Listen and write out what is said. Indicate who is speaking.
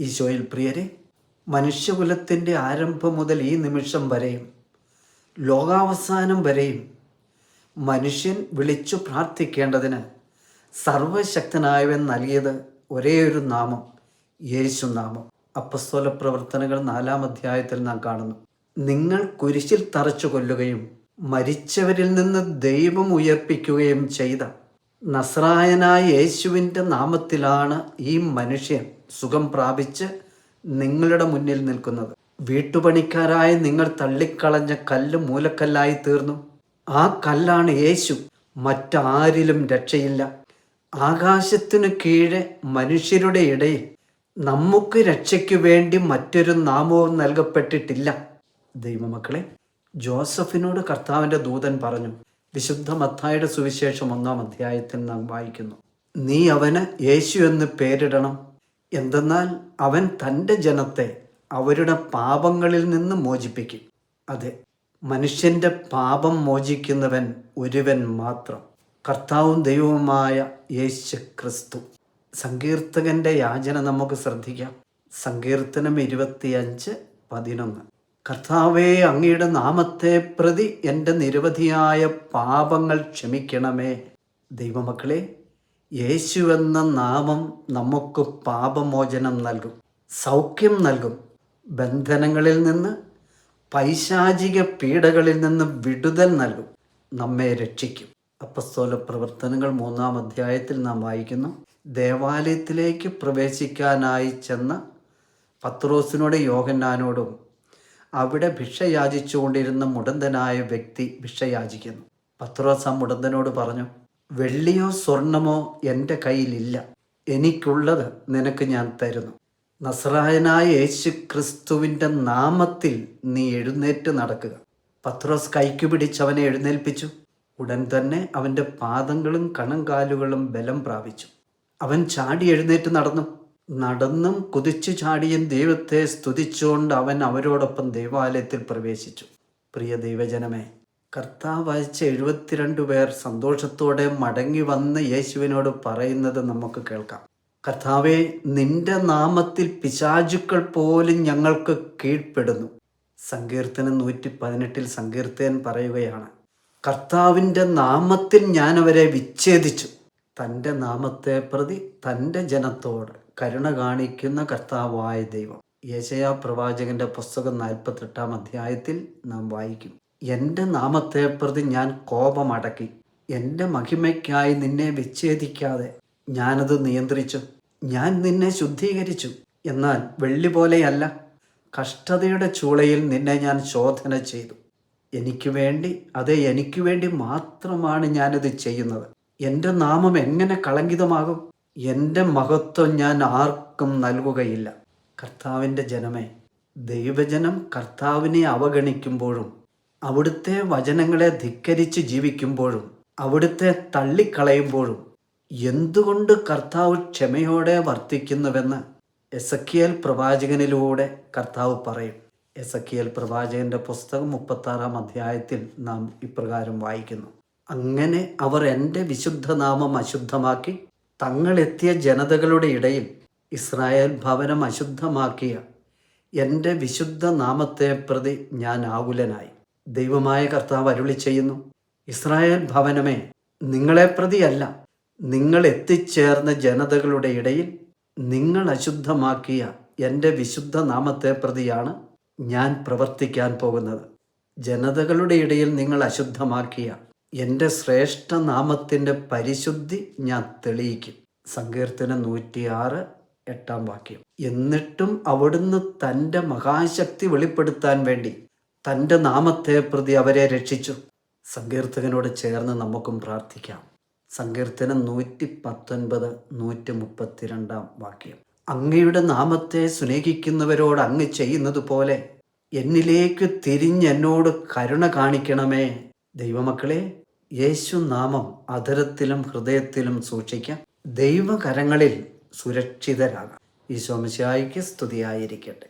Speaker 1: ഈശോയിൽ പ്രിയരെ, മനുഷ്യകുലത്തിൻ്റെ ആരംഭം മുതൽ ഈ നിമിഷം വരെയും ലോകാവസാനം വരെയും മനുഷ്യൻ വിളിച്ചു പ്രാർത്ഥിക്കേണ്ടതിന് സർവശക്തനായവൻ നൽകിയത് ഒരേ ഒരു നാമം, യേശു നാമം. അപ്പസ്തോല പ്രവർത്തനങ്ങൾ 4-ാം അധ്യായത്തിൽ നാം കാണുന്നു. നിങ്ങൾ കുരിശിൽ തറച്ചു കൊല്ലുകയും മരിച്ചവരിൽ നിന്ന് ദൈവം ഉയർപ്പിക്കുകയും ചെയ്ത നസ്രായനായ യേശുവിൻ്റെ നാമത്തിലാണ് ഈ മനുഷ്യൻ സുഖം പ്രാപിച്ച് നിങ്ങളുടെ മുന്നിൽ നിൽക്കുന്നത്. വീട്ടുപണിക്കാരായ നിങ്ങൾ തള്ളിക്കളഞ്ഞ കല്ല് മൂലക്കല്ലായി തീർന്നു. ആ കല്ലാണ് യേശു. മറ്റാരിലും രക്ഷയില്ല. ആകാശത്തിനു കീഴെ മനുഷ്യരുടെ ഇടയിൽ നമുക്ക് രക്ഷയ്ക്കു വേണ്ടി മറ്റൊരു നാമവും നൽകപ്പെട്ടിട്ടില്ല. ദൈവമക്കളെ, ജോസഫിനോട് കർത്താവിൻ്റെ ദൂതൻ പറഞ്ഞു. വിശുദ്ധ മത്തായിയുടെ സുവിശേഷം 1-ാം അധ്യായത്തിൽ നാം വായിക്കുന്നു, നീ അവന് യേശു എന്ന് പേരിടണം. എന്തെന്നാൽ അവൻ തൻ്റെ ജനത്തെ അവരുടെ പാപങ്ങളിൽ നിന്ന് മോചിപ്പിക്കും. അതെ, മനുഷ്യൻ്റെ പാപം മോചിക്കുന്നവൻ ഒരുവൻ മാത്രം, കർത്താവും ദൈവവുമായ യേശു ക്രിസ്തു. സങ്കീർത്തകൻ്റെ യാചന നമുക്ക് ശ്രദ്ധിക്കാം. സങ്കീർത്തനം 25:11. കർത്താവേ, അങ്ങയുടെ നാമത്തെ പ്രതി എൻ്റെ നിരവധിയായ പാപങ്ങൾ ക്ഷമിക്കണമേ. ദൈവമക്കളെ, യേശു എന്ന നാമം നമുക്ക് പാപമോചനം നൽകും, സൗഖ്യം നൽകും, ബന്ധനങ്ങളിൽ നിന്ന്, പൈശാചിക പീഡകളിൽ നിന്ന് വിടുതൽ നൽകും, നമ്മെ രക്ഷിക്കും. അപ്പസ്തോല പ്രവർത്തനങ്ങൾ 3-ാം അധ്യായത്തിൽ നാം വായിക്കുന്നു, ദേവാലയത്തിലേക്ക് പ്രവേശിക്കാനായി ചെന്ന പത്രോസിനോടും യോഹന്നാനോടും അവിടെ ഭിക്ഷ യാചിച്ചുകൊണ്ടിരുന്ന മുടന്തനായ വ്യക്തി ഭിക്ഷ യാചിക്കുന്നു. പത്രോസ് ആ മുടന്തനോട് പറഞ്ഞു, വെള്ളിയോ സ്വർണമോ എൻ്റെ കയ്യിലില്ല, എനിക്കുള്ളത് നിനക്ക് ഞാൻ തരുന്നു. നസ്രായനായ യേശു ക്രിസ്തുവിൻ്റെ നാമത്തിൽ നീ എഴുന്നേറ്റ് നടക്കുക. പത്രോസ് കൈക്കു പിടിച്ചവനെ എഴുന്നേൽപ്പിച്ചു. ഉടൻ തന്നെ അവൻ്റെ പാദങ്ങളും കണങ്കാലുകളും ബലം പ്രാപിച്ചു. അവൻ ചാടി എഴുന്നേറ്റ് നടന്നും കുതിച്ചു ചാടിയും ദൈവത്തെ സ്തുതിച്ചുകൊണ്ട് അവൻ അവരോടൊപ്പം ദേവാലയത്തിൽ പ്രവേശിച്ചു. പ്രിയ ദൈവജനമേ, കർത്താവ് അയച്ച 72 പേർ സന്തോഷത്തോടെ മടങ്ങി വന്ന് യേശുവിനോട് പറയുന്നത് നമുക്ക് കേൾക്കാം. കർത്താവേ, നിന്റെ നാമത്തിൽ പിശാചുക്കൾ പോലും ഞങ്ങൾക്ക് കീഴ്പ്പെടുന്നു. സങ്കീർത്തനം 118 സങ്കീർത്തകൻ പറയുകയാണ്, കർത്താവിൻ്റെ നാമത്തിൽ ഞാൻ അവരെ വിച്ഛേദിച്ചു. തൻ്റെ നാമത്തെ പ്രതി തൻ്റെ ജനത്തോട് കരുണ കാണിക്കുന്ന കർത്താവായ ദൈവം. യെശയ്യാ പ്രവാചകന്റെ പുസ്തകം 48-ാം അധ്യായത്തിൽ നാം വായിക്കും, എൻ്റെ നാമത്തെ പ്രതി ഞാൻ കോപമടക്കി, എൻ്റെ മഹിമയ്ക്കായി നിന്നെ വിച്ഛേദിക്കാതെ ഞാനത് നിയന്ത്രിച്ചു. ഞാൻ നിന്നെ ശുദ്ധീകരിച്ചു, എന്നാൽ വെള്ളി പോലെയല്ല. കഷ്ടതയുടെ ചൂളയിൽ നിന്നെ ഞാൻ ശോധന ചെയ്തു. എനിക്ക് വേണ്ടി മാത്രമാണ് ഞാനിത് ചെയ്യുന്നത്. എൻ്റെ നാമം എങ്ങനെ കളങ്കിതമാകും? എൻ്റെ മഹത്വം ഞാൻ ആർക്കും നൽകുകയില്ല. കർത്താവിൻ്റെ ജനമേ, ദൈവജനം കർത്താവിനെ അവഗണിക്കുമ്പോഴും അവിടുത്തെ വചനങ്ങളെ ധിക്കരിച്ച് ജീവിക്കുമ്പോഴും അവിടുത്തെ തള്ളിക്കളയുമ്പോഴും എന്തുകൊണ്ട് കർത്താവ് ക്ഷമയോടെ വർത്തിക്കുന്നുവെന്ന് എസക്കിയേൽ പ്രവാചകനിലൂടെ കർത്താവ് പറയും. എസക്കിയേൽ പ്രവാചകന്റെ പുസ്തകം 36-ാം അധ്യായത്തിൽ നാം ഇപ്രകാരം വായിക്കുന്നു, അങ്ങനെ അവർ എൻ്റെ വിശുദ്ധനാമം അശുദ്ധമാക്കി തങ്ങളെത്തിയ ജനതകളുടെ ഇടയിൽ ഇസ്രായേൽ ഭവനം അശുദ്ധമാക്കിയ എൻ്റെ വിശുദ്ധ നാമത്തെ പ്രതി ഞാൻ ആകുലനായി. ദൈവമായ കർത്താവ് അരുളി ചെയ്യുന്നു, ഇസ്രായേൽ ഭവനമേ, നിങ്ങളെ പ്രതിയല്ല, നിങ്ങൾ എത്തിച്ചേർന്ന ജനതകളുടെ ഇടയിൽ നിങ്ങൾ അശുദ്ധമാക്കിയ എൻ്റെ വിശുദ്ധ നാമത്തെ പ്രതിയാണ് ഞാൻ പ്രവർത്തിക്കാൻ പോകുന്നത്. ജനതകളുടെ ഇടയിൽ നിങ്ങൾ അശുദ്ധമാക്കിയ എൻ്റെ ശ്രേഷ്ഠ നാമത്തിൻ്റെ പരിശുദ്ധി ഞാൻ തെളിയിക്കും. സങ്കീർത്തനം 106:8 വാക്യം. എന്നിട്ടും അവിടുന്ന് തൻ്റെ മഹാശക്തി വെളിപ്പെടുത്താൻ വേണ്ടി തൻ്റെ നാമത്തെ പ്രതി അവരെ രക്ഷിച്ചു. സങ്കീർത്തകനോട് ചേർന്ന് നമുക്കും പ്രാർത്ഥിക്കാം. സങ്കീർത്തനം 119, 132 വാക്യം. അങ്ങയുടെ നാമത്തെ സ്നേഹിക്കുന്നവരോട് അങ്ങ് ചെയ്യുന്നത് പോലെ എന്നിലേക്ക് തിരിഞ്ഞ് എന്നോട് കരുണ കാണിക്കണമേ. ദൈവമക്കളെ, യേശു നാമം അധരത്തിലും ഹൃദയത്തിലും സൂക്ഷിക്കാം. ദൈവകരങ്ങളിൽ സുരക്ഷിതരാകാം. ഈശോ മിശിഹായ്ക്ക് സ്തുതിയായിരിക്കട്ടെ.